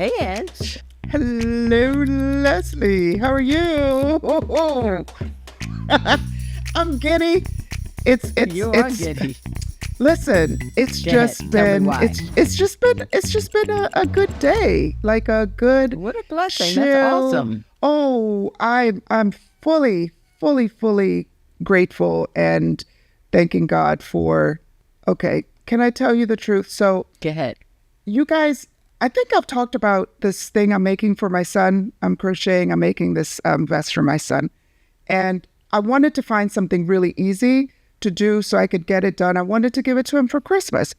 Hey, Ange. Hello, Leslie. How are you? I'm giddy. It's You are giddy. Listen, it's Go ahead. just Tell me been why. it's just been a good day. Like a good What a blessing. That's chill. awesome. Oh, I'm fully grateful and thanking God for okay, can I tell you the truth? So Go ahead. you guys, I think I've talked about this thing I'm making for my son. I'm crocheting. I'm making this vest for my son. And I wanted to find something really easy to do so I could get it done. I wanted to give it to him for Christmas.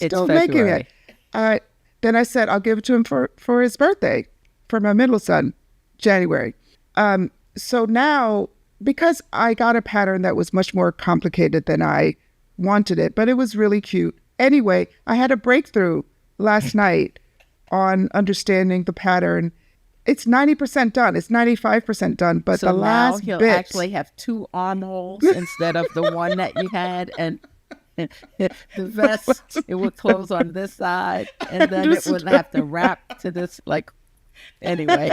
It's Still making February. it. Then I said, I'll give it to him for his birthday, for my middle son, January. So now, because I got a pattern that was much more complicated than I wanted it, but it was really cute. Anyway, I had a breakthrough last night on understanding the pattern. It's 90% done. It's 95% done. But So the now last he'll bit, actually have 2 armholes instead of the one that you had. And the vest, it would close on this side. And then it would have to wrap to this, like, anyway.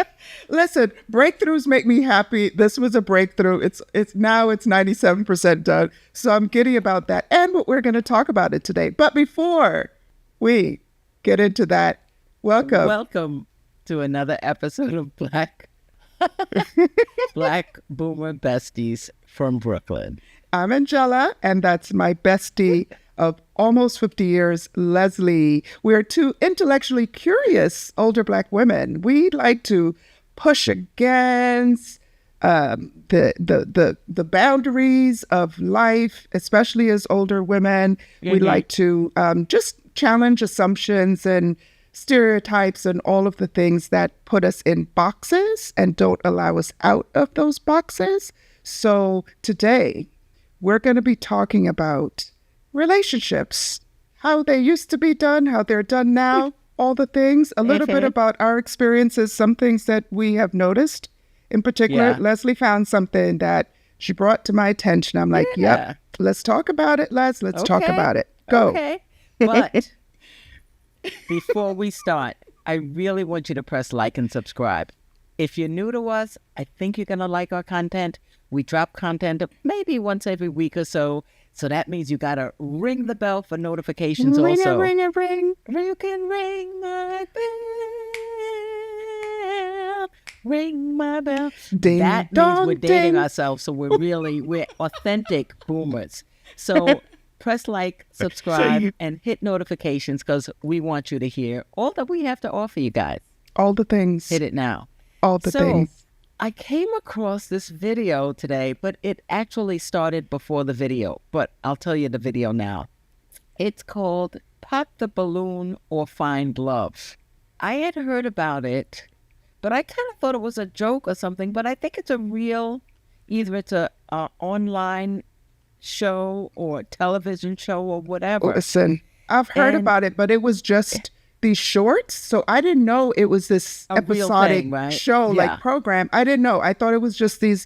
listen, breakthroughs make me happy. This was a breakthrough. It's now it's 97% done. So I'm giddy about that. And what we're going to talk about it today. But before we get into that, welcome to another episode of Black Boomer Besties from Brooklyn. I'm Angella, and that's my bestie of almost 50 years, Leslie. We're two intellectually curious older Black women. We like to push against the boundaries of life, especially as older women. We like to just challenge assumptions and stereotypes and all of the things that put us in boxes and don't allow us out of those boxes. So today, we're going to be talking about relationships, how they used to be done, how they're done now, all the things, a little bit about our experiences, some things that we have noticed. In particular, Leslie found something that she brought to my attention. I'm like, yep, let's talk about it, Les. Let's talk about it. Go. Okay. But before we start, I really want you to press like and subscribe. If you're new to us, I think you're going to like our content. We drop content maybe once every week or so. So that means you got to ring the bell for notifications also. Ring. You can ring my bell. Ring my bell. Ding, That means dong, we're dating ding. ourselves. So we're authentic boomers. So press like, subscribe, and hit notifications because we want you to hear all that we have to offer you guys. All the things. Hit it now. All the things. I came across this video today, but it actually started before the video. But I'll tell you the video now. It's called Pop the Balloon or Find Love. I had heard about it, but I kind of thought it was a joke or something. But I think it's a real, either it's a online show or television show or whatever. Listen, I've heard about it, but it was just these shorts. So I didn't know it was this A real episodic thing, right? show, Yeah. like program. I didn't know. I thought it was just these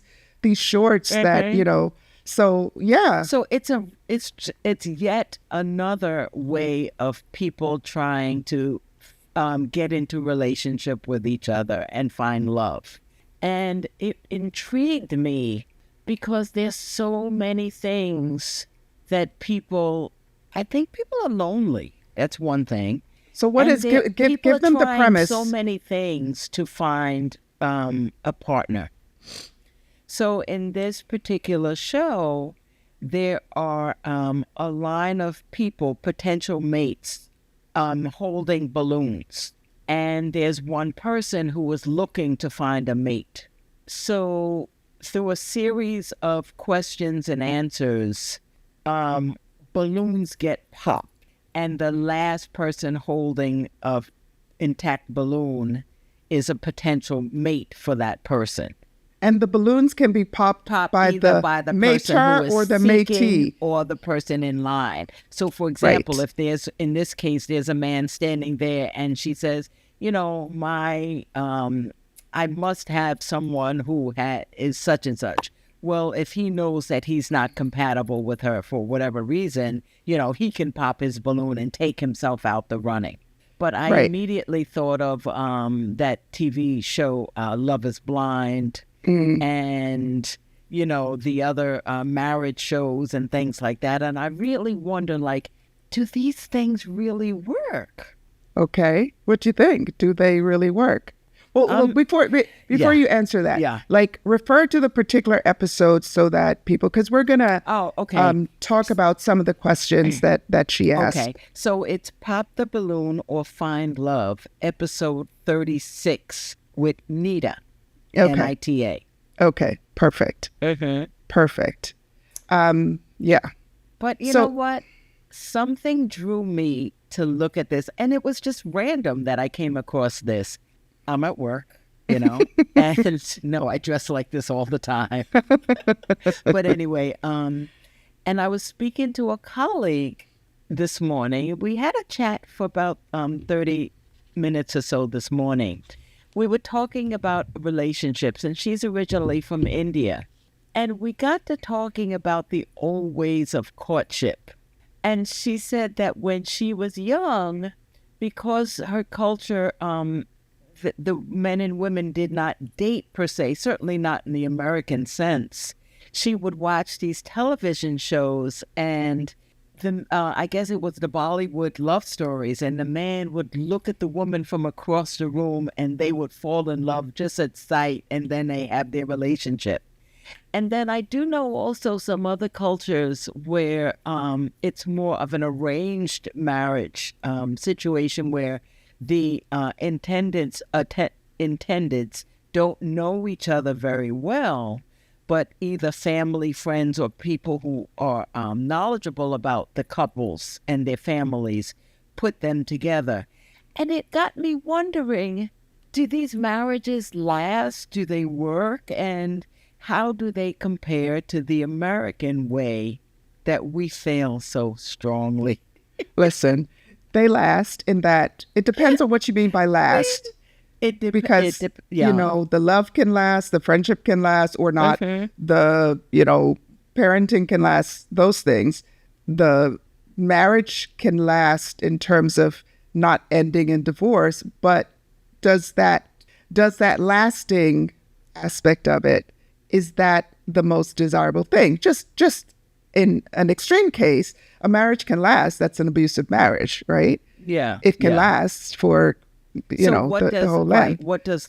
shorts that, so yeah. So it's yet another way of people trying to get into relationship with each other and find love. And it intrigued me because there's so many things that I think people are lonely. That's one thing. So what And is, give them the trying premise. so many things to find a partner. So in this particular show, there are a line of people, potential mates, holding balloons. And there's one person who is looking to find a mate. So through a series of questions and answers, balloons get popped. And the last person holding an intact balloon is a potential mate for that person. And the balloons can be popped by either the by the person mater who is or the seeking matee. or the person in line. So, for example, Right. if there's, in this case, there's a man standing there and she says, I must have someone who is such and such. Well, if he knows that he's not compatible with her for whatever reason, he can pop his balloon and take himself out the running. But I Right. immediately thought of that TV show, Love is Blind, Mm. and, the other marriage shows and things like that. And I really wonder, like, do these things really work? Okay. What do you think? Do they really work? Well, before Yeah. you answer that, Yeah. like refer to the particular episodes so that people, because we're gonna Oh, okay. talk about some of the questions that she asked. Okay. So it's Pop the Balloon or Find Love, episode 36 with Nita, Okay. Nita. Okay. Perfect. Perfect. Yeah. But you So- know what? Something drew me to look at this, and it was just random that I came across this. I'm at work, and no, I dress like this all the time. But anyway, and I was speaking to a colleague this morning. We had a chat for about 30 minutes or so this morning. We were talking about relationships, and she's originally from India. And we got to talking about the old ways of courtship. And she said that when she was young, because her culture, the men and women did not date per se, certainly not in the American sense. She would watch these television shows, and I guess it was the Bollywood love stories, and the man would look at the woman from across the room and they would fall in love just at sight, and then they have their relationship. And then I do know also some other cultures where it's more of an arranged marriage situation where the intendeds don't know each other very well, but either family, friends, or people who are knowledgeable about the couples and their families put them together. And it got me wondering, do these marriages last? Do they work? And how do they compare to the American way that we fail so strongly? Listen, they last in that it depends on what you mean by last. Because the love can last, the friendship can last or not, the parenting can last, those things. The marriage can last in terms of not ending in divorce, but does that lasting aspect of it, is that the most desirable thing? Just in an extreme case, a marriage can last. That's an abusive marriage, right? Yeah. It can last for the whole life. What is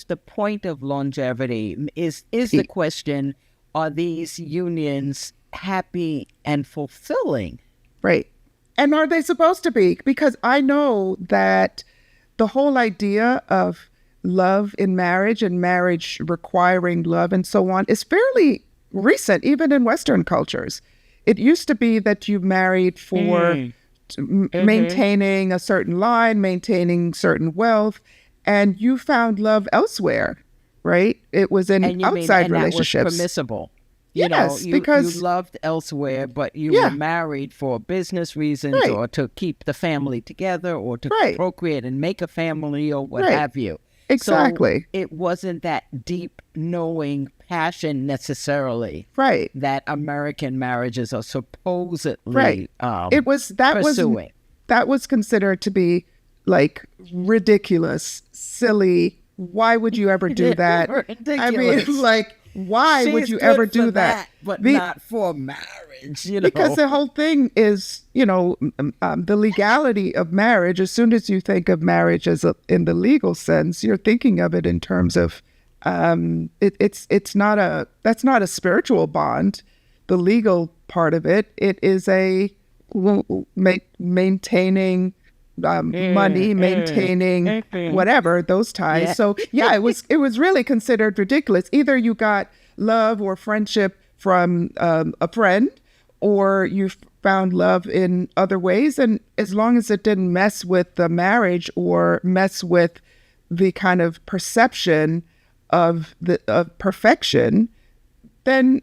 the point of longevity? Is the question, are these unions happy and fulfilling? Right. And are they supposed to be? Because I know that the whole idea of love in marriage and marriage requiring love and so on is fairly recent, even in Western cultures. It used to be that you married for maintaining a certain line, maintaining certain wealth, and you found love elsewhere, right? It was in outside relationships. That was permissible. Because you loved elsewhere, but you were married for business reasons or to keep the family together or to procreate and make a family or what have you. Exactly. So it wasn't that deep knowing passion necessarily. Right. That American marriages are supposedly pursuing. That was considered to be like ridiculous, silly. Why would you ever do that? Ridiculous. I mean, like, why would you ever do that? But not for marriage, Because the whole thing is, the legality of marriage. As soon as you think of marriage in the legal sense, you're thinking of it in terms of that's not a spiritual bond. The legal part of it is a maintaining money, maintaining whatever, those ties. Yeah. So it was really considered ridiculous. Either you got love or friendship from a friend, or you found love in other ways. And as long as it didn't mess with the marriage or mess with the kind of perception of perfection, then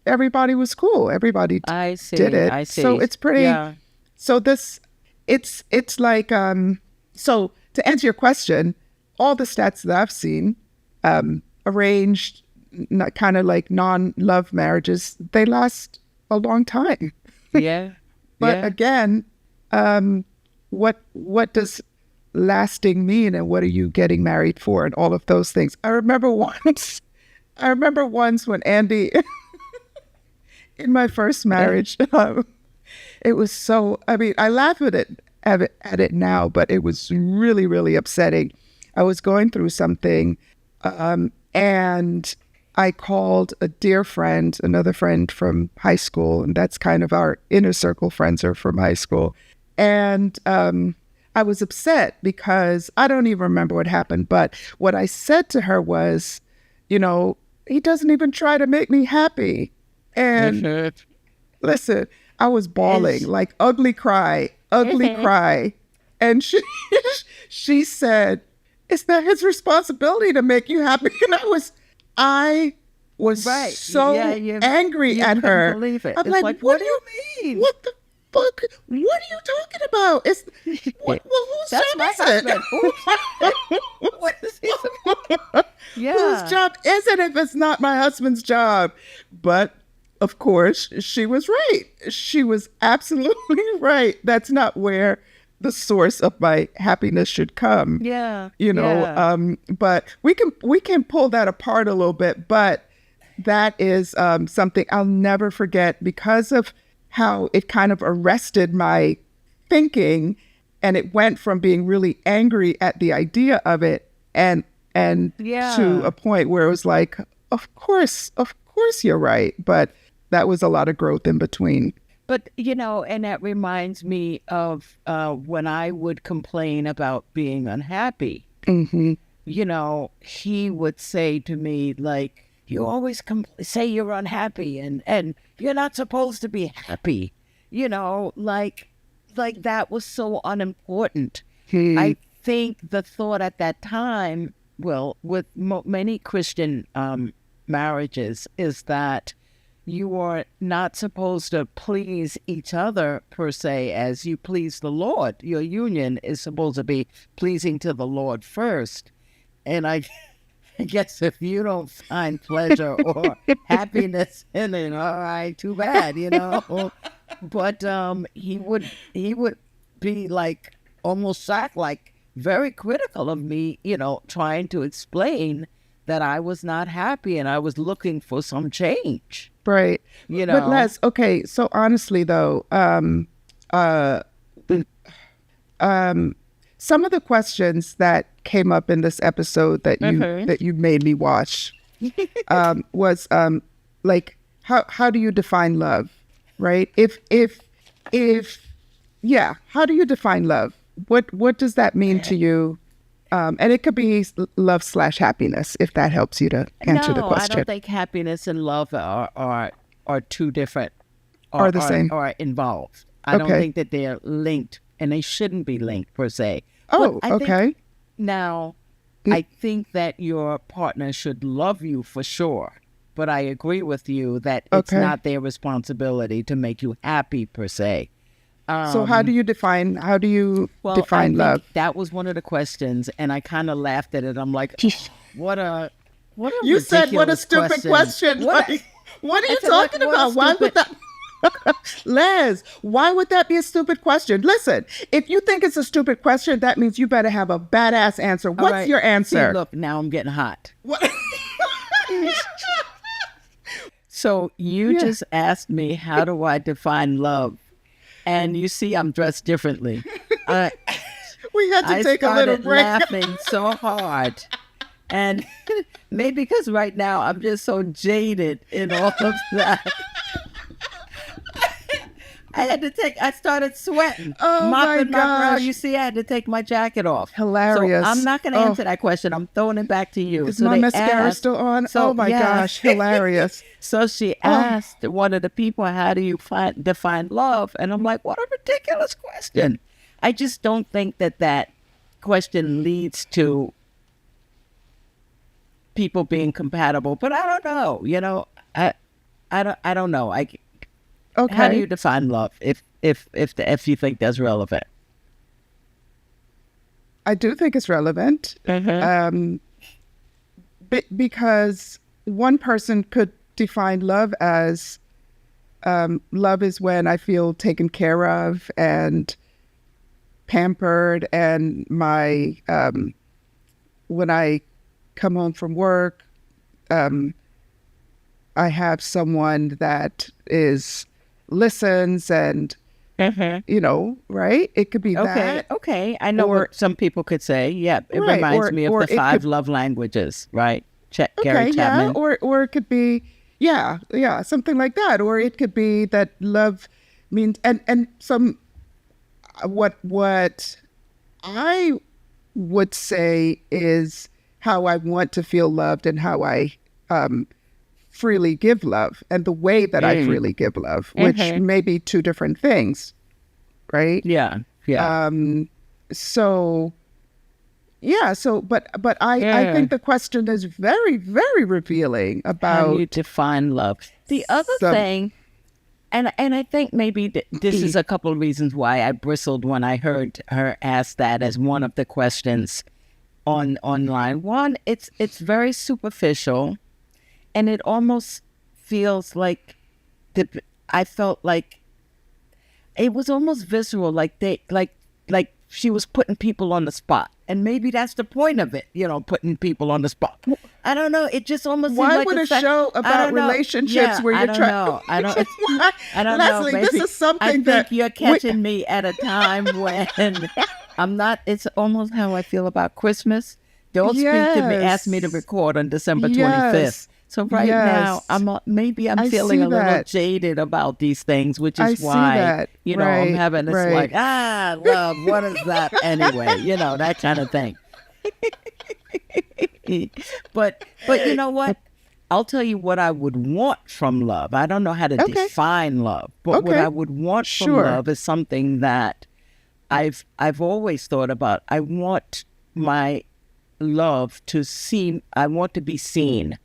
everybody was cool. Everybody did it. I see. So it's pretty. So this. It's like, so to answer your question, all the stats that I've seen, arranged, kind of like non-love marriages, they last a long time. Yeah. But again, what does lasting mean, and what are you getting married for, and all of those things. I remember once when Andy, in my first marriage, it was so, I mean, I laugh at it now, but it was really, really upsetting. I was going through something, and I called a dear friend, another friend from high school, and that's kind of our inner circle friends are from high school. And I was upset because I don't even remember what happened, but what I said to her was, he doesn't even try to make me happy. And listen, I was bawling, like ugly cry. And she said, it's not his responsibility to make you happy. And I was Right. so Yeah, angry at couldn't her. believe it. I'm It's like, what do you mean? what the fuck? What are you talking about? Whose That's job my is it? husband. What is he supposed? Yeah. Whose job is it if it's not my husband's job? But of course, she was right. She was absolutely right. That's not where the source of my happiness should come. Yeah. But we can pull that apart a little bit. But that is something I'll never forget because of how it kind of arrested my thinking, and it went from being really angry at the idea of it and to a point where it was like, of course you're right. But that was a lot of growth in between. But, and that reminds me of when I would complain about being unhappy. Mm-hmm. He would say to me, like, you always say you're unhappy and you're not supposed to be happy. Like that was so unimportant. I think the thought at that time, well, with many Christian marriages, is that you are not supposed to please each other per se as you please the Lord. Your union is supposed to be pleasing to the Lord first. And I guess if you don't find pleasure or happiness in it, all right, too bad, But he would be like almost shocked, like very critical of me, trying to explain that I was not happy and I was looking for some change. Right. But Les, okay, so honestly though, some of the questions that came up in this episode that you made me watch was like how do you define love, right? How do you define love? What does that mean to you? And it could be love/happiness, if that helps you to answer the question. No, I don't think happiness and love are two different. Are the same. Or involved. I don't think that they're linked, and they shouldn't be linked per se. Oh, okay. I think that your partner should love you for sure, but I agree with you that it's not their responsibility to make you happy per se. So how do you define love? That was one of the questions, and I kind of laughed at it. I'm like, what a you said what a stupid question. What are you talking about? Why would that? Les, why would that be a stupid question? Listen, if you think it's a stupid question, that means you better have a badass answer. What's your answer? See, look, now I'm getting hot. What? So you just asked me, how do I define love? And you see, I'm dressed differently. We had to take a little break. I started laughing so hard. And maybe because right now I'm just so jaded in all of that. I started sweating, mopping my brow. You see, I had to take my jacket off. Hilarious. So I'm not going to answer that question. I'm throwing it back to you. Is my mascara still on? Oh my gosh, hilarious. So she asked one of the people, how do you define love? And I'm like, what a ridiculous question. I just don't think that question leads to people being compatible. But I don't know. I don't know. Okay. How do you define love if you think that's relevant? I do think it's relevant. Because one person could define love as love is when I feel taken care of and pampered, and my when I come home from work, I have someone that listens and, right? It could be that. Okay. I know what some people could say. Yeah, it Right, reminds me of or the it five could, love languages, right? Gary okay, yeah, Chapman. or it could be, yeah, something like that. Or it could be that love means, and some, what I would say is how I want to feel loved and how I freely give love and the way that I freely give love, which may be two different things, right? Yeah, yeah. So but I think the question is very, very revealing How do you about define love? The other some. thing, and I think maybe this is a couple of reasons why I bristled when I heard her ask that as one of the questions online. One, it's very superficial, and it almost feels like I felt like it was almost visceral, like like she was putting people on the spot, and maybe that's the point of it, putting people on the spot. I don't know. It just almost seemed Why like would a show about relationships where you're trying? I don't Leslie, know. this Maybe is something I think that you're catching me at a time when I'm not. It's almost how I feel about Christmas. Don't speak to me. Ask me to record on December 25th. Yes. So right now, maybe I'm I feeling see a little that. jaded about these things, which I is see why that. I'm Right, having this right. love. What is that anyway? That kind of thing. But you know what? I'll tell you what I would want from love. I don't know how to define love, but what Okay. I would want from Sure. love is something that I've always thought about. I want my love to seem. I want to be seen.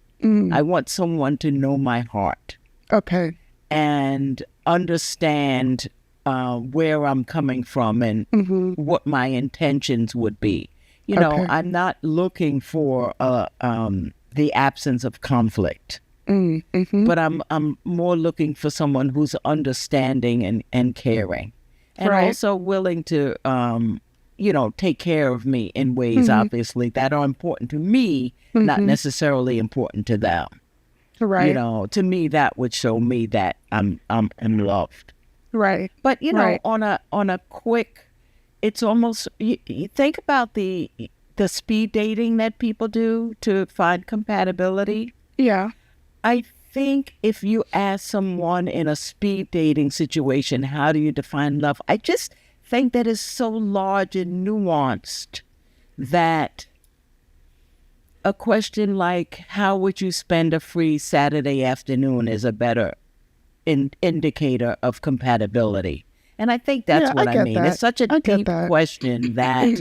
I want someone to know my heart Okay. and understand where I'm coming from and what my intentions would be. Okay. I'm not looking for the absence of conflict, but I'm more looking for someone who's understanding and caring, and Right. also willing to take care of me in ways, obviously, that are important to me, not necessarily important to them. Right. To me, that would show me that I'm loved. Right. But Right. on a quick, it's almost you think about the speed dating that people do to find compatibility. Yeah. I think if you ask someone in a speed dating situation, how do you define love? I just think that is so large and nuanced that a question like, how would you spend a free Saturday afternoon, is a better indicator of compatibility. And I think that's what I mean. That. It's such a deep that. question that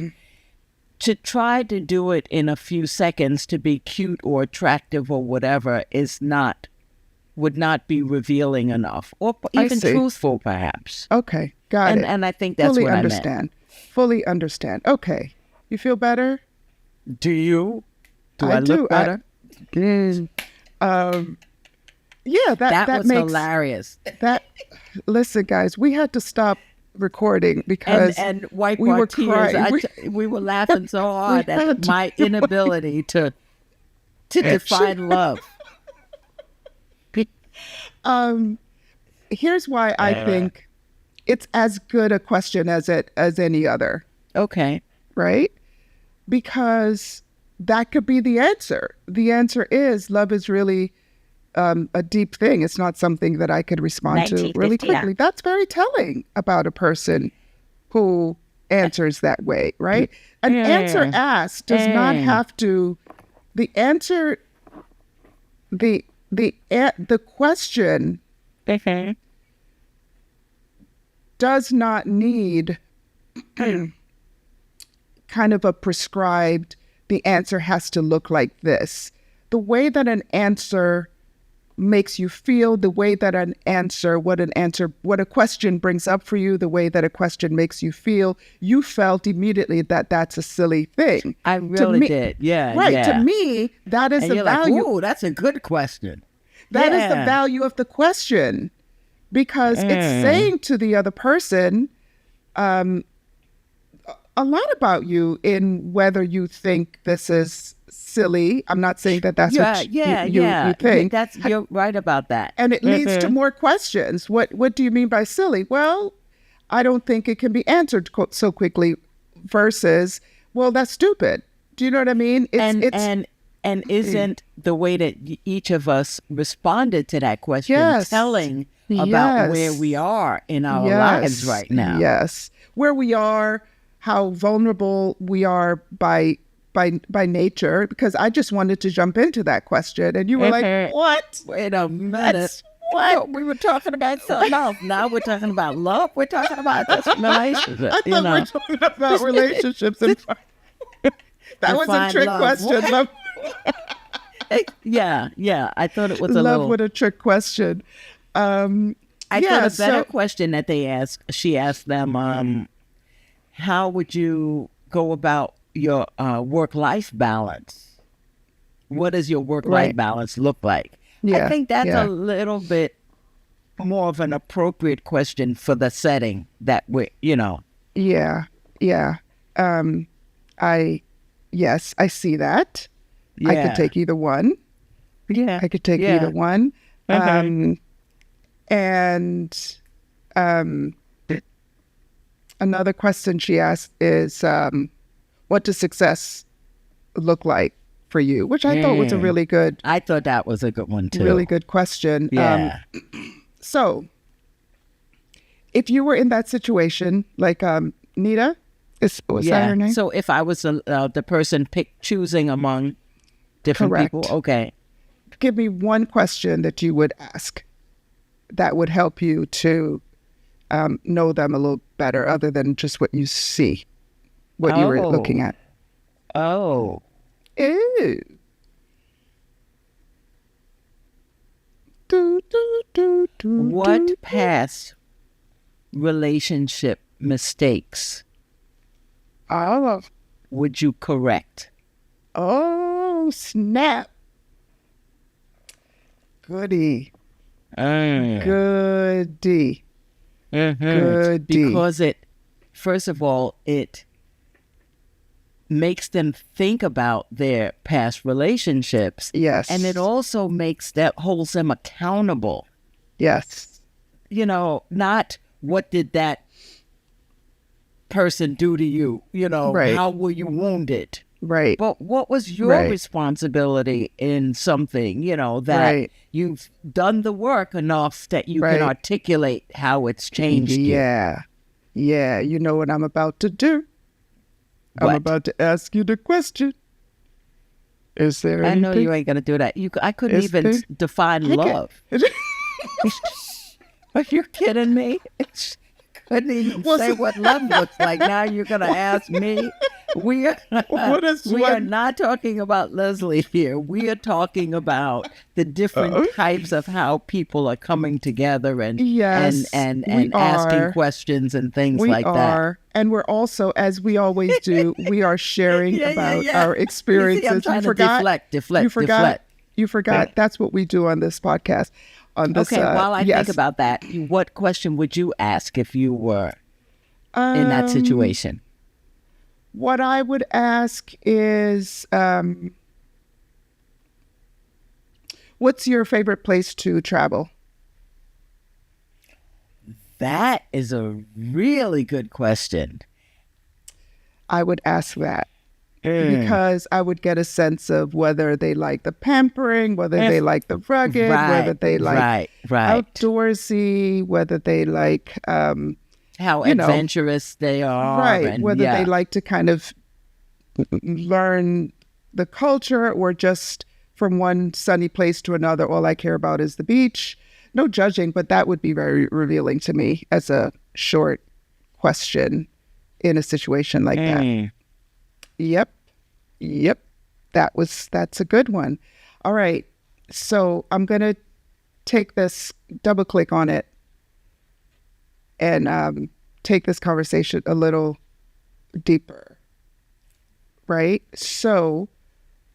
to try to do it in a few seconds to be cute or attractive or whatever would not be revealing enough, or even truthful, perhaps. Okay, got it. And I think that's Fully what understand. I meant. Fully understand. Okay, you feel better? Do you? Do I look better? Yeah, that was makes hilarious. That listen, guys, we had to stop recording because and wipe we our were tears. crying. We were laughing so hard at my inability to define love. Here's why I think it's as good a question as any other. Okay. Right? Because that could be the answer. The answer is love is really a deep thing. It's not something that I could respond to really quickly. That's very telling about a person who answers that way, right? An answer asked does not have to. The answer, the question does not need kind of a prescribed. The answer has to look like this. The way that an answer makes you feel, the way that what a question brings up for you, the way that a question makes you feel, you felt immediately that that's a silly thing. I really did. Yeah. Right. Yeah. To me, that is the value. Like, ooh, that's a good question. That is the value of the question, because it's saying to the other person, a lot about you in whether you think this is silly. I'm not saying that that's what you think. You're right about that. And it leads to more questions. What do you mean by silly? Well, I don't think it can be answered so quickly versus, well, that's stupid. Do you know what I mean? And isn't the way that each of us responded to that question telling about where we are in our lives right now? Yes. Where we are, how vulnerable we are by nature, because I just wanted to jump into that question and you were like, what? Wait a minute. What? We were talking about something else. Now we're talking about love. We're talking about this relationship. I thought we were talking about relationships. And that was a trick question. Love. Yeah. I thought it was a love with a trick question. I thought a better question that she asked them, how would you go about your work-life balance? What does your work-life balance look like? Yeah, I think that's a little bit more of an appropriate question for the setting that we're, Yeah. I see that. Yeah. I could take either one. Yeah. I could take either one. Another question she asked is, what does success look like for you? Which I thought was a really good. I thought that was a good one too. Really good question. Yeah. So, if you were in that situation, like Nita, was that her name? So if I was the person choosing among different people, okay. Give me one question that you would ask that would help you to know them a little better, other than just what you see, what you were looking at. Oh. Ew. What past relationship mistakes would you correct? Oh, snap. Goody. Goody. Goody. Because first of all, it makes them think about their past relationships. Yes. And it also holds them accountable. Yes. Not what did that person do to you? How were you wounded? Right. But what was your responsibility in something, that you've done the work enough that you can articulate how it's changed you? Yeah. You know what I'm about to do? What? I'm about to ask you the question. Is there anything? I know you ain't going to do that. I couldn't even define love. Are you kidding me? Couldn't even say what love looks like. Now you're going to ask me. We are not talking about Leslie here. We are talking about the different types of how people are coming together and asking questions and things like that. And we're also, as we always do, we are sharing about our experiences. I'm trying to deflect. You forgot. That's what we do on this podcast. While I think about that, what question would you ask if you were in that situation? What I would ask is, what's your favorite place to travel? That is a really good question. I would ask that because I would get a sense of whether they like the pampering, whether they like the rugged, whether they like outdoorsy, whether they like how adventurous they are, whether they like to kind of learn the culture or just from one sunny place to another. All I care about is the beach. No judging, but that would be very revealing to me as a short question in a situation like that. Yep. That's a good one. All right. So I'm going to take this, double click on it, and take this conversation a little deeper. Right? So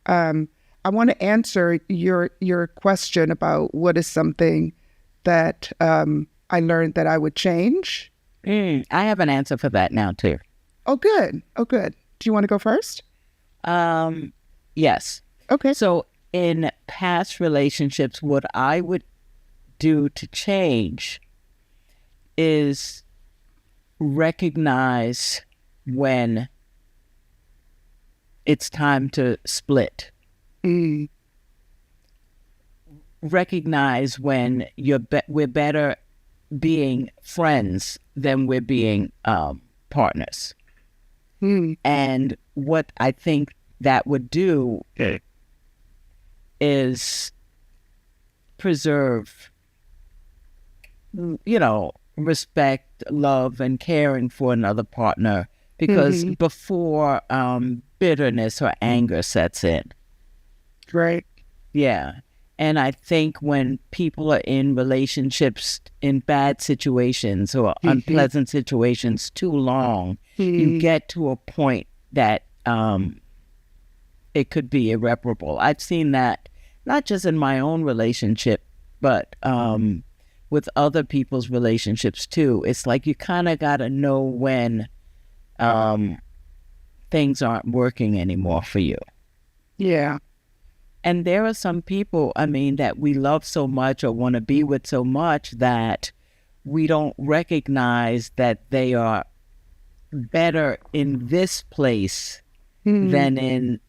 I want to answer your question about what is something that I learned that I would change. I have an answer for that now too. Oh, good. Oh, good. Do you want to go first? Yes. Okay. So in past relationships, what I would do to change is recognize when it's time to split. Mm. Recognize when we're better being friends than we're being partners. Mm. And what I think that would do is preserve, respect, love, and caring for another partner. Because before bitterness or anger sets in. Right. Yeah. And I think when people are in relationships in bad situations or unpleasant situations too long, you get to a point that it could be irreparable. I've seen that not just in my own relationship, but with other people's relationships too. It's like you kind of got to know when things aren't working anymore for you. Yeah. And there are some people, that we love so much or want to be with so much that we don't recognize that they are better in this place than in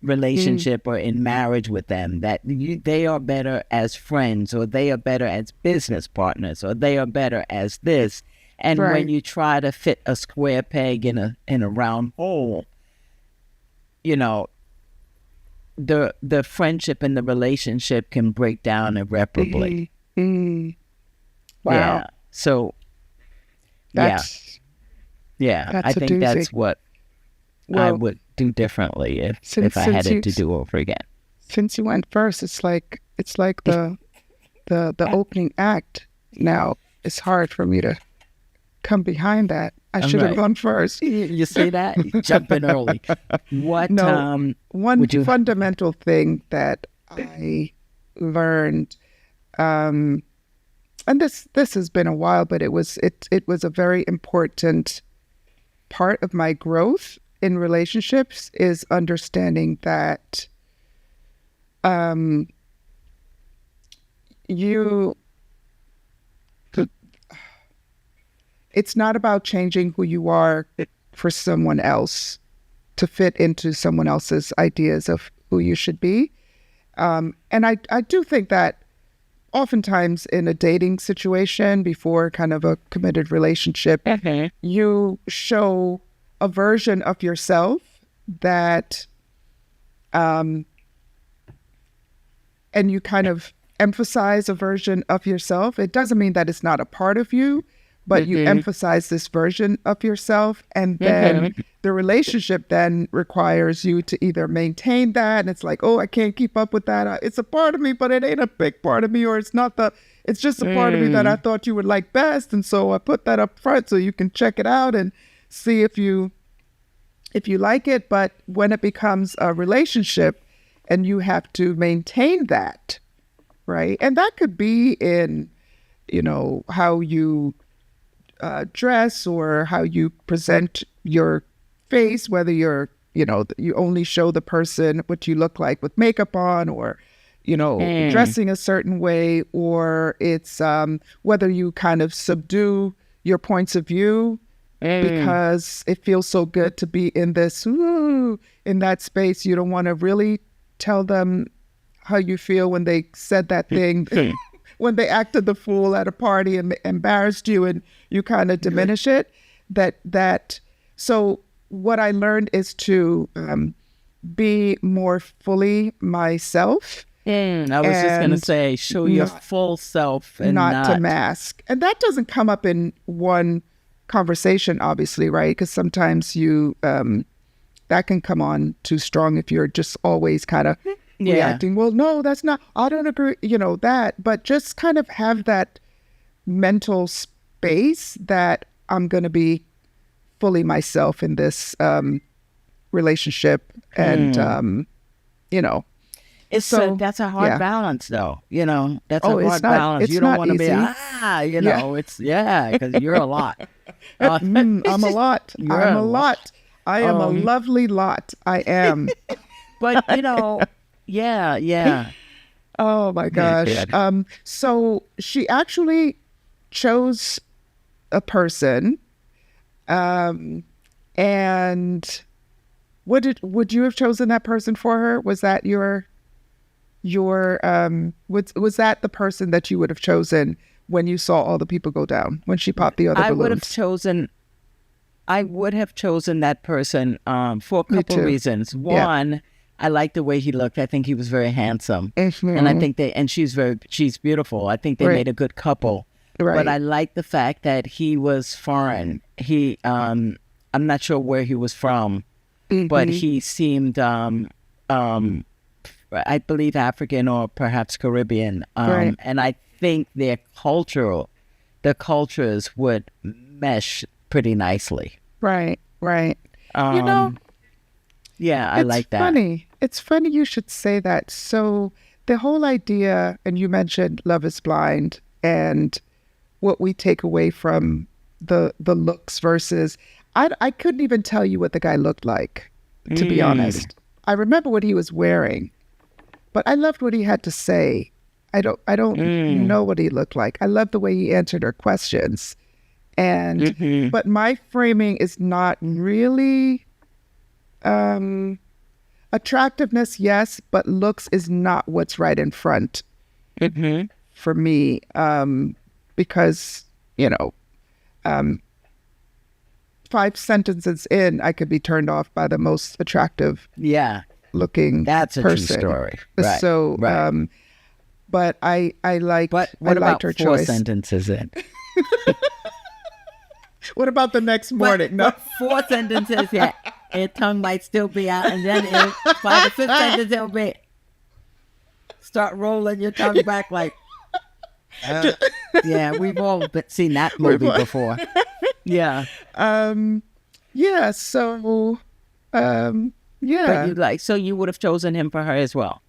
relationship or in marriage with them, that they are better as friends, or they are better as business partners, or they are better as this. And when you try to fit a square peg in a round hole, the friendship and the relationship can break down irreparably. Wow. Yeah. So, That's I think doozy. that's what I would do differently if I had it to do over again. Since you went first, it's like the opening act. Now it's hard for me to come behind that. I should have gone first. You see that? Jump in early. What? No, one fundamental thing that I learned, and this has been a while, but it was a very important part of my growth in relationships, is understanding that it's not about changing who you are for someone else to fit into someone else's ideas of who you should be. And I do think that oftentimes in a dating situation, before kind of a committed relationship, you show a version of yourself that, and you kind of emphasize a version of yourself. It doesn't mean that it's not a part of you, but you emphasize this version of yourself, and then the relationship then requires you to either maintain that, and it's like, oh, I can't keep up with that. It's a part of me, but it ain't a big part of me, or it's just a part of me that I thought you would like best, and so I put that up front so you can check it out and see if you like it. But when it becomes a relationship and you have to maintain that, right? And that could be in, how you dress or how you present your face, whether you're, you only show the person what you look like with makeup on, or, dressing a certain way, or it's whether you kind of subdue your points of view because it feels so good to be in this, in that space. You don't want to really tell them how you feel when they said that thing. When they acted the fool at a party and embarrassed you, and you kind of diminish it. So what I learned is to be more fully myself. I was just going to say, show your full self and not to mask. And that doesn't come up in one conversation, obviously, right? Because sometimes that can come on too strong if you're just always kind of reacting, well, no, that's not, I don't agree, that, but just kind of have that mental space that I'm going to be fully myself in this relationship. And, That's a hard yeah. balance, though. That's Oh, a hard balance. You it's don't not want to be easy. Yeah. because you're a lot. Uh, I'm a lot. you're I'm a a lot. lot. I am a Um, lovely lot. I am. but yeah, yeah. Oh my gosh. Good. So she actually chose a person. Um, and would you have chosen that person for her? Was that was that the person that you would have chosen when you saw all the people go down, when she popped the other I would have balloons? chosen. I would have chosen that person for a Me couple too. reasons. Yeah. One, I like the way he looked. I think he was very handsome, and I Mhm. think she's beautiful. I think they Right. made a good couple. But I Right. like the fact that he was foreign. I'm not sure where he was from, but Hmm. he seemed, um, I believe, African or perhaps Caribbean. Right. And I think the cultures would mesh pretty nicely. Right. Right. You know, Um, yeah, I it's like that. funny. It's funny you should say that. So the whole idea, and you mentioned Love is Blind and what we take away from the looks versus I couldn't even tell you what the guy looked like, to be Mm, honest. I remember what he was wearing, but I loved what he had to say. I don't mm, know what he looked like. I love the way he answered her questions. And hmm but my framing is not really um attractiveness, yes, but looks is not what's right in front hmm for me. Because, you know, um 5 sentences in, I could be turned off by the most attractive Yeah, looking that's a true person. story. Right, So, right. but I But liked what about her four choice. sentences in? What about the next But morning? No. but four sentences, yeah, your tongue might still be out, and then by the fifth sentence, it'll be start rolling your tongue back like, uh, yeah, we've all seen that movie before. Yeah, um, yeah. So, but yeah, so you would have chosen him for her as well.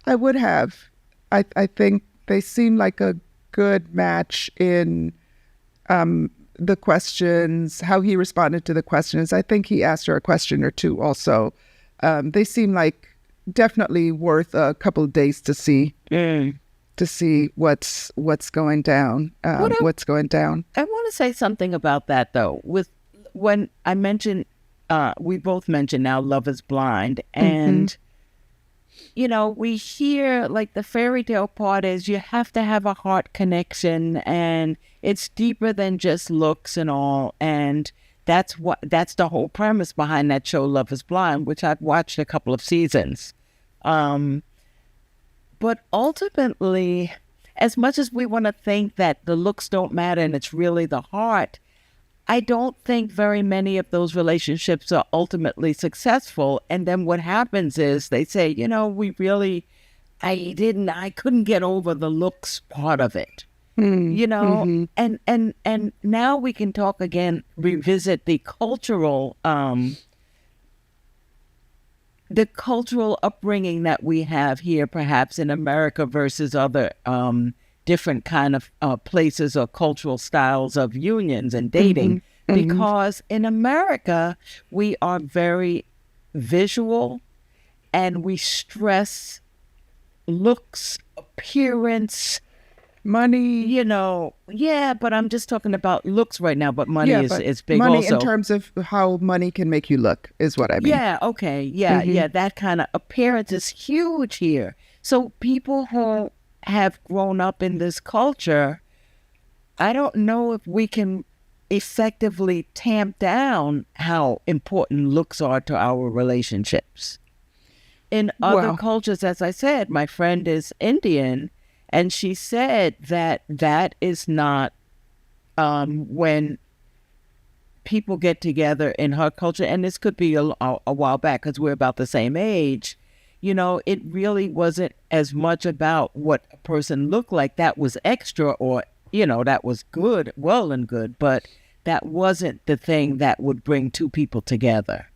I would have. I think they seem like a good match in the questions, how he responded to the questions. I think he asked her a question or two also. They seem like definitely worth a couple of days Mm. to see what's going down. What What's going down. I want to say something about that though. With when I mentioned, we both mentioned now Love is Blind, Hmm. and we hear like the fairy tale part is you have to have a heart connection, and it's deeper than just looks and all, and that's the whole premise behind that show Love is Blind, which I've watched a couple of seasons. Um, but ultimately, as much as we want to think that the looks don't matter and it's really the heart, I don't think very many of those relationships are ultimately successful. And then what happens is they say, I couldn't get over the looks part of it, Mm-hmm. and now we can talk again, revisit the cultural upbringing that we have here, perhaps in America versus other different kind of places or cultural styles of unions and Hmm. dating. Hmm. Because in America, we are very visual and we stress looks, appearance. Money. Yeah, but I'm just talking about looks right now. But money Yeah, is but is big money in also. terms of how money can make you look is what I mean. Yeah, okay. Hmm. Yeah. That kind of appearance is huge here. So people who have grown up in this culture, I don't know if we can effectively tamp down how important looks are to our relationships. In other Well, cultures, as I said, my friend is Indian, and she said that is not when people get together in her culture, and this could be a while back because we're about the same age. It really wasn't as much about what a person looked like. That was extra, or that was good, well and good, but that wasn't the thing that would bring two people together.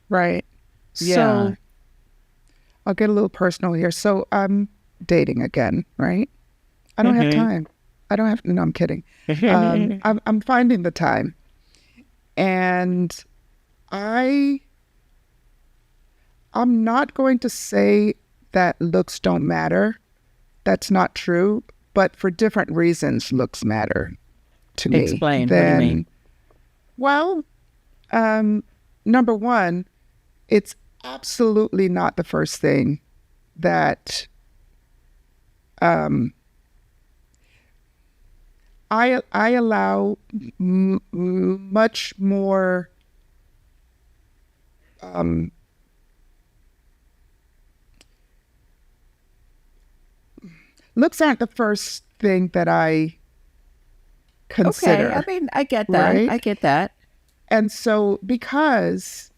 right. Yeah. So I'll get a little personal here. So I'm dating again, right? I don't have time. I don't have. No, I'm kidding. I'm finding the time, and I'm not going to say that looks don't matter. That's not true. But for different reasons, looks matter to me. Explain. What do you mean? Well, number one, it's absolutely not the first thing that I allow much more looks aren't the first thing that I consider. Okay, I mean, I get that. Right? I get that. And so because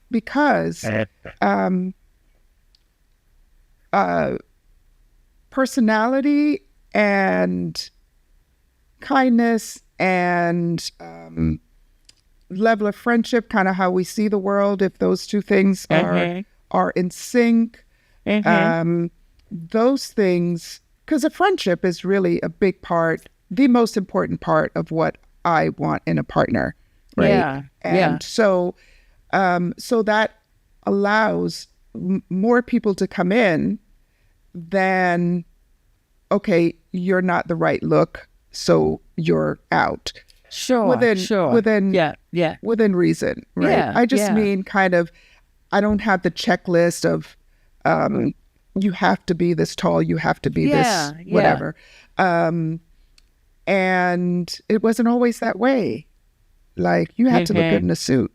personality and kindness and level of friendship, kind of how we see the world, if those two things are in sync, those things, because a friendship is really a big part, the most important part of what I want in a partner, right? Yeah, and so that allows more people to come in than, okay, you're not the right look, so you're out. Sure, within reason, right? Yeah, I just mean kind of, I don't have the checklist of you have to be this tall, you have to be this whatever. And it wasn't always that way. Like, you had to look good in a suit.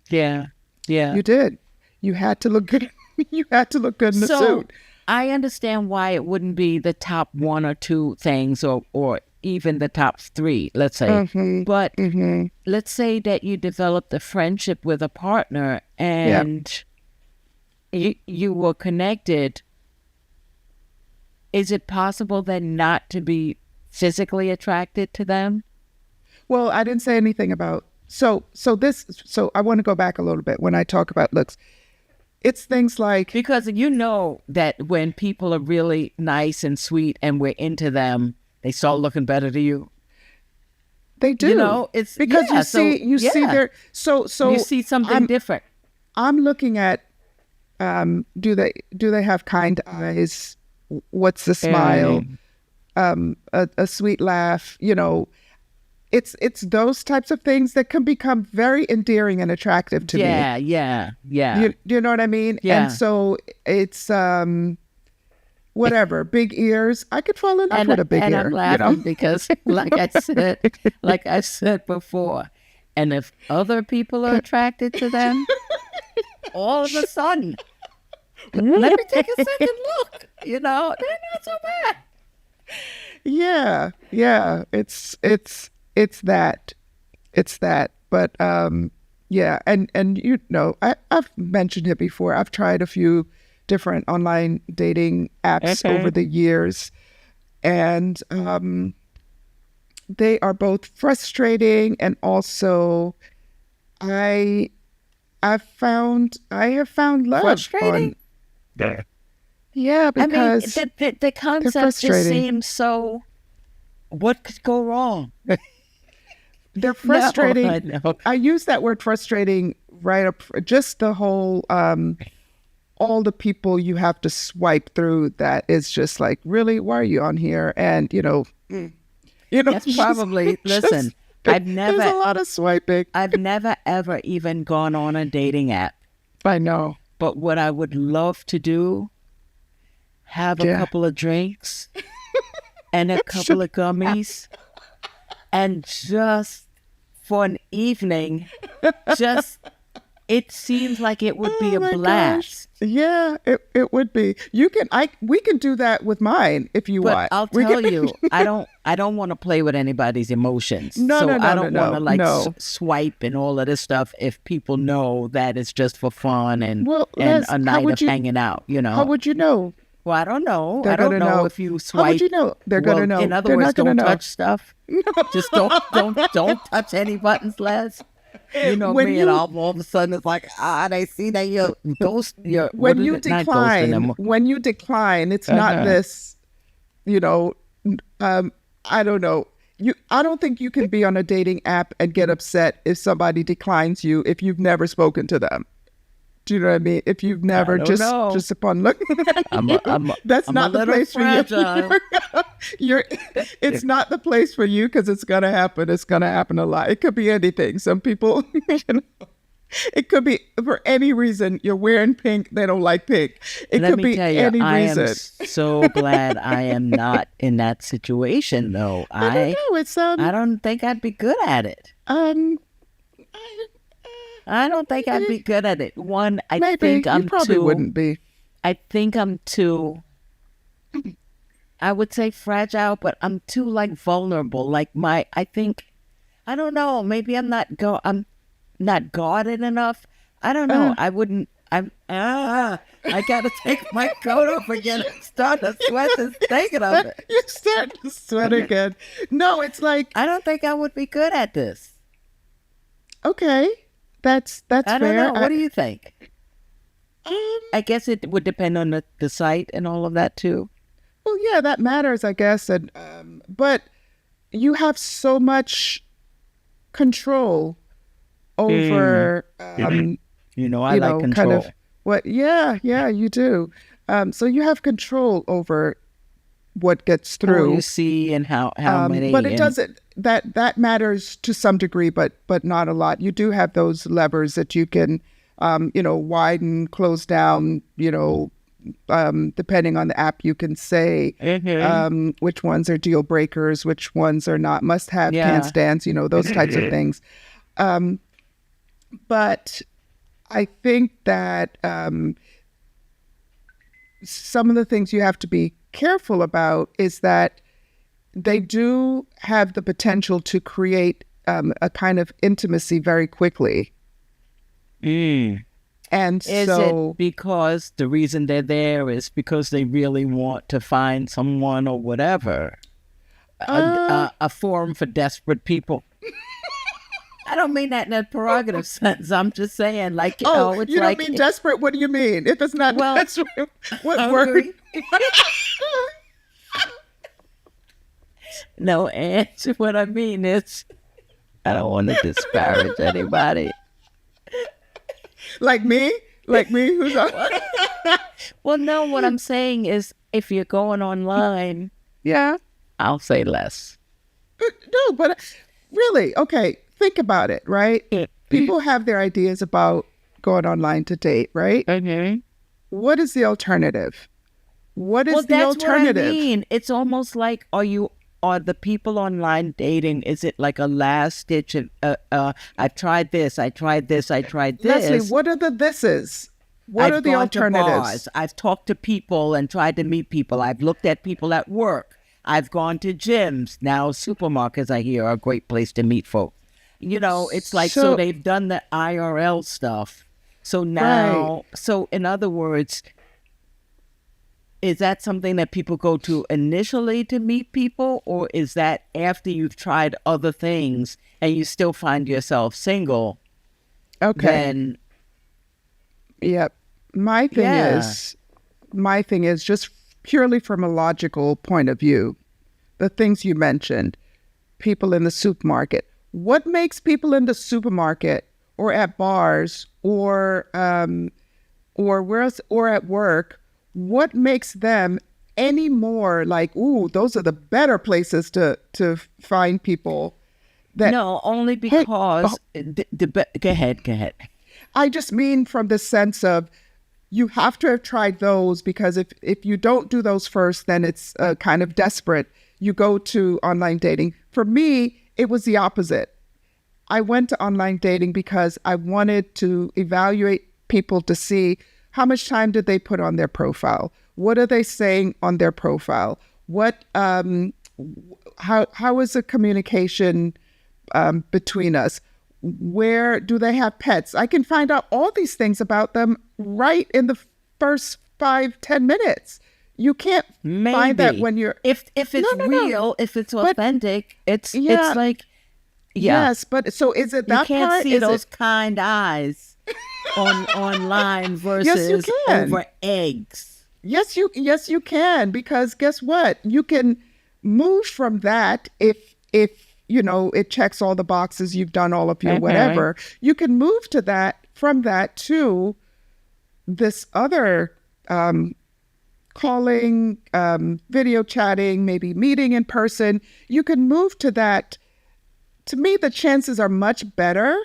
Yeah. You did. You had to look good. You had to look good in a suit. I understand why it wouldn't be the top one or two things, or even the top three, let's say. But let's say that you developed a friendship with a partner and you were connected. Is it possible then not to be physically attracted to them? Well, I didn't say anything about, so I want to go back a little bit when I talk about looks. It's things like, because you know that when people are really nice and sweet and we're into them, they start looking better to you. They do. You know, it's because see their so you see something different. I'm looking at do they have kind eyes? What's the smile? A sweet laugh, you know. It's those types of things that can become very endearing and attractive to me. Yeah. Do you know what I mean? Yeah. And so it's whatever, big ears. I could fall in love with a big ear. I'm laughing because, like I said before, and if other people are attracted to them, all of a sudden, let me take a second look. You know, they're not so bad. Yeah. It's that. But yeah, and you know, I've mentioned it before. I've tried a few different online dating apps over the years, and they are both frustrating, and also I have found love. Frustrating? Yeah, because I mean, the concept just seems so. What could go wrong? They're frustrating. No, I know. I use that word frustrating right up. Just the whole, all the people you have to swipe through. That is just like, really, why are you on here? And you know, that's probably. Listen, there's a lot of swiping. I've never ever even gone on a dating app. I know, but what I would love to do, have a couple of drinks and a couple of gummies. And just for an evening, it seems like it would be a blast. Gosh. Yeah, it would be. We can do that with mine if you want. I'll tell you, I don't want to play with anybody's emotions. I don't want to swipe and all of this stuff if people know that it's just for fun and a night of hanging out, you know. How would you know? Well, I don't know. I don't know if you swipe. How would you know? They're gonna know. In other words, don't touch stuff. Just don't touch any buttons, Les. You know When me, and you all of a sudden it's like, they see that you're ghost. You're what when is you it? Not ghosting them. decline, it's not Uh-huh. this, you know, I don't know. I don't think you can be on a dating app and get upset if somebody declines you if you've never spoken to them. Do you know what I mean? If you've I never don't know. just upon looking at you, that's I'm a not the little place for you. fragile. You're, it's not the place for you because it's gonna happen. It's gonna happen a lot. It could be anything. Some people, it could be for any reason. You're wearing pink. They don't like pink. It Let could me be tell you, any I am reason. so glad I am not in that situation, though. I don't know. It's I don't think I'd be good at it. um I don't think I'd be good at it. One, maybe you probably wouldn't be. I think I'm too, I would say fragile, but I'm too like vulnerable. I don't know, maybe I'm not guarded enough. I don't know. Uh, I gotta take my coat off again and start to sweat just thinking of it. you start to sweat again. No, it's like I don't think I would be good at this. okay, that's I don't fair. know. What do you think? Um, I guess it would depend on the site and all of that too. well, yeah, that matters, I guess. And but you have so much control over, You know, I like kind control. of what. Yeah, yeah, you do. So you have control over what gets Who through. you see and how many. But it and, doesn't. That matters to some degree, but not a lot. You do have those levers that you can, widen, close down. Depending on the app, you can say which ones are deal breakers, which ones are not must have, can't stand. Those types of things. But I think that some of the things you have to be careful about is that they do have the potential to create a kind of intimacy very quickly. And Is so, it because the reason they're there is because they really want to find someone or whatever? A forum for desperate people. I don't mean that in a prerogative sense. I'm just saying, like, it's you like don't mean desperate? What do you mean? If it's not Well, desperate, what word? hungry. No, and what I mean is, I don't want to disparage anybody. Like me? Like me? Who's on? Well, no, what I'm saying is, if you're going online, Yeah. I'll say less. No, but really, okay, think about it, right? People have their ideas about going online to date, right? What is the alternative? What is Well, the that's alternative? what I mean. It's almost like, are the people online dating? Is it like a last ditch? I've tried this. I tried this. I tried this. Leslie, what are the thises? What I've are the gone to alternatives? bars. I've talked to people and tried to meet people. I've looked at people at work. I've gone to gyms. Now supermarkets, I hear, are a great place to meet folks. It's like, so So- they've done the IRL stuff. So now, so in other words, is that something that people go to initially to meet people, or is that after you've tried other things and you still find yourself single? Okay. Then, Yep. My thing is just purely from a logical point of view, the things you mentioned, people in the supermarket. What makes people in the supermarket or at bars or where else, or at work, what makes them any more like, ooh, those are the better places to find people? That no, only because go ahead. I just mean from the sense of you have to have tried those, because if you don't do those first, then it's kind of desperate. You go to online dating. For me, it was the opposite. I went to online dating because I wanted to evaluate people to see how much time did they put on their profile? What are they saying on their profile? What how is the communication between us? Where do they have pets? I can find out all these things about them right in the first 5-10 minutes. You can't find that when you're if it's No. real, if it's But- authentic, it's Yeah. like Yeah. Yes, but so is it You that can't part? see Is those it? kind eyes online Yes, you versus can. over eggs. Yes you can, because guess what? You can move from that if you know it checks all the boxes, you've done all of your Mhm. whatever. You can move to that from that to this other calling, video chatting, maybe meeting in person. You can move to that. To me, the chances are much better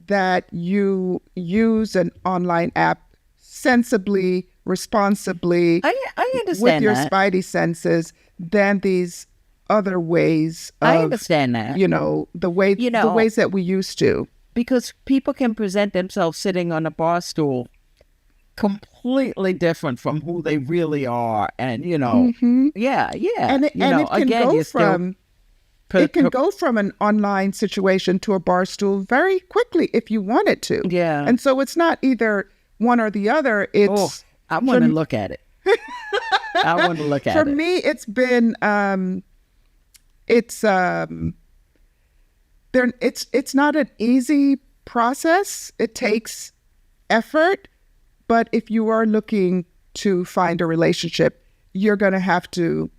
that you use an online app sensibly, responsibly, I with understand your that. spidey senses than these other ways I of, understand that. you know, You the know, ways that we used to. because people can present themselves sitting on a bar stool completely different from who they really are. And, Hmm. yeah. And it can Again, go you're still, from per, per, an online situation to a bar stool very quickly if you want it to. yeah. And so it's not either one or the other. Oh, It's I want to for look at it. I want to look for at it. me it's been it's there it's not an easy process. It takes effort, but if you are looking to find a relationship, you're going to have to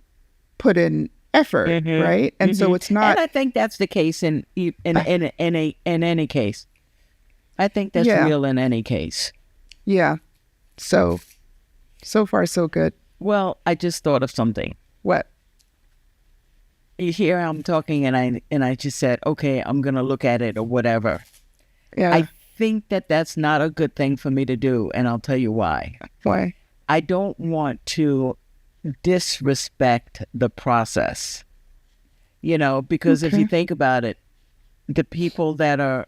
put in effort, right? And so it's And not. I think that's the case in any case. I think that's Yeah, real in any case. yeah. So far so good. Well, I just thought of something. What? You hear I'm talking, and I just said, okay, I'm gonna look at it or whatever. Yeah. I think that that's not a good thing for me to do, and I'll tell you why. Why? I don't want to disrespect the process. Because if you Okay. think about it, the people that are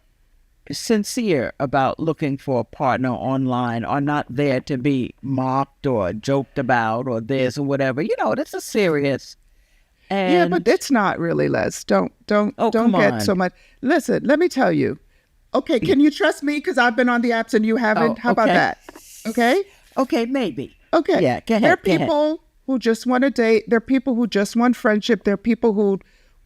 sincere about looking for a partner online are not there to be mocked or joked about or this or whatever. This is serious. Yeah, but And it's not really, Les. oh, Don't come get on. so much. Listen, let me tell you. Okay, can you trust me? Because I've been on the apps and you Oh, haven't. How about okay. that? Okay. Okay, maybe. Okay. Yeah, go There are ahead. Go ahead. people who just want to date. There are people who just want friendship. There are people who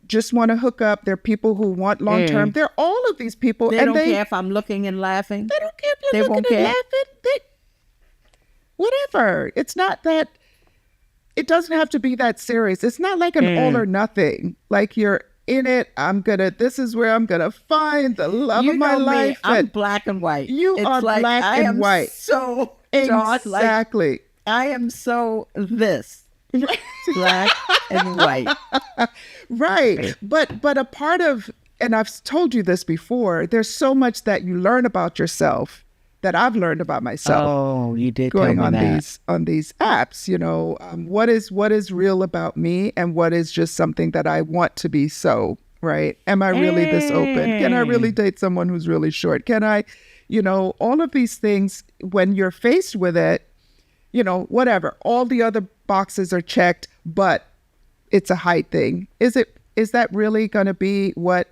just want to hook up. There are people who want long term. There are all of these people, They and don't care if I'm looking and laughing. they don't care if They you're won't looking and care. laughing. Whatever. It's not that. It doesn't have to be that serious. It's not like an all or nothing. Like you're in it. This is where I'm gonna find the love You of my know me, life. I'm And black and white. you It's are like black I and am white. so dark. Like Exactly. I am so this black and white. Right. But a part of, and I've told you this before, there's so much that you learn about yourself that I've learned about myself Oh, you did tell going me on that. these apps. What is real about me and what is just something that I want to be. So right, am I really this open? Can I really date someone who's really short? Can I, all of these things, when you're faced with it, whatever, all the other boxes are checked, but it's a height thing. Is that really going to be what?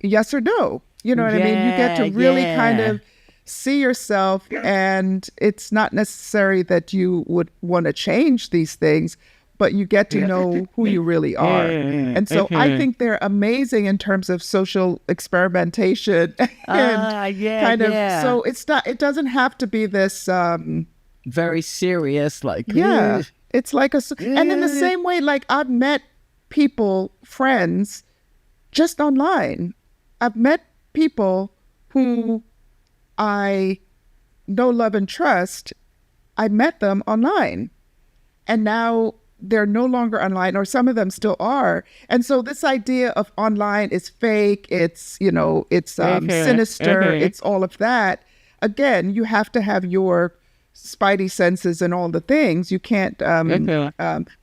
Yes or no? You know what I mean? You get to really kind Yeah. of see yourself, and it's not necessary that you would want to change these things, but you get to know who you really are. And so I think they're amazing in terms of social experimentation and Yeah, kind of, yeah. so it doesn't have to be this, Very serious, like yeah, it's like and in the same way, like I've met people, friends, just online. I've met people who I know, love, and trust. I met them online, and now they're no longer online, or some of them still are. And so this idea of online is fake. It's it's sinister. It's all of that. Again, you have to have your spidey senses and all the things. You can't.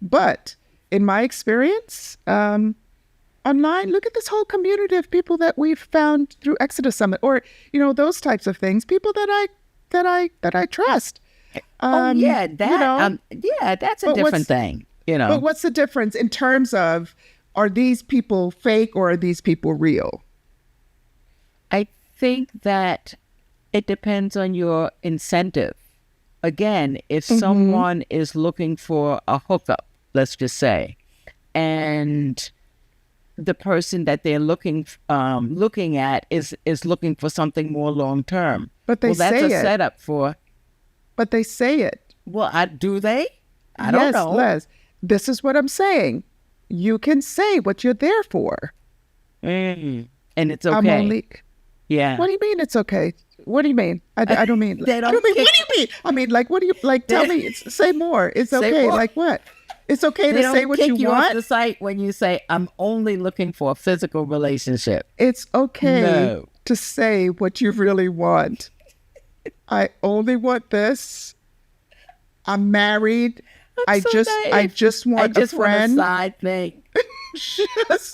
But in my experience, online, look at this whole community of people that we've found through Exodus Summit, or those types of things. People that I trust. oh yeah, that But that's a different thing. But what's the difference in terms of, are these people fake or are these people real? I think that it depends on your incentive. Again, if someone is looking for a hookup, let's just say, and the person that they're looking at is looking for something more long term. But they that's say a it. setup for. But they say it. Well, do they? I don't know. Yes, Les. This is what I'm saying. You can say what you're there for. And it's okay. I'm only. Yeah. What do you mean it's okay? What do you mean? I don't mean. They don't I don't mean. kick- What do you mean? I mean, like, what do you like? Tell me. Say more. It's Say okay. more. Like what? It's okay They to say don't what kick you you off the want. site when you say, I'm only looking for a physical relationship. It's okay No. to say what you really want. I only want this. I'm married. I so just want I just a friend. want a side thing. Yes.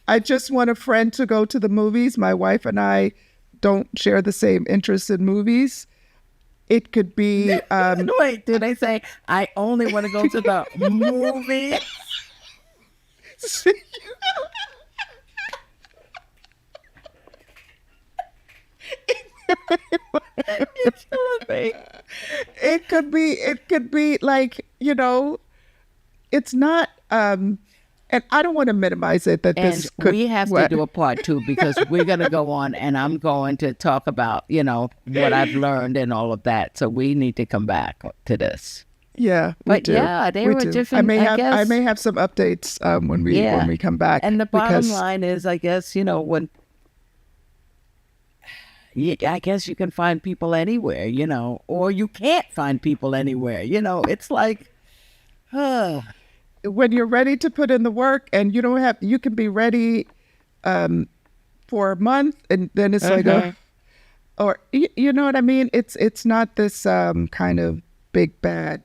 I just want a friend to go to the movies. My wife and I don't share the same interests in movies. It could be Wait, do they say, I only want to go to the movie? it could be like, it's not and I don't want to minimize it that And this could we have to do a part 2 because we're going to go on and I'm going to talk about, what I've learned and all of that. So we need to come back to this. Yeah, we But do. yeah, they We were do. different, I guess. I may have some updates when we come back. And the bottom because line is, I guess, when I guess you can find people anywhere, or you can't find people anywhere. It's like, when you're ready to put in the work and you can be ready for a month and then it's like or you know what I mean? It's not this kind of big bad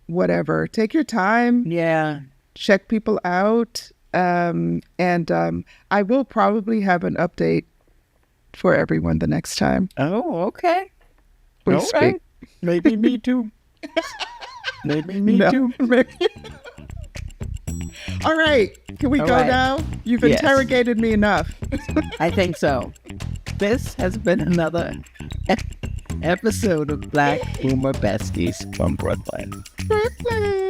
whatever. Take your time. Yeah. Check people out. And I will probably have an update for everyone the next time Oh, okay. we All speak. right. Maybe me too. Maybe me No, too. maybe. All right. Can we All go right. now? You've Yes. interrogated me enough. I think so. This has been another episode of Black Boomer Besties from Brooklyn. Brooklyn.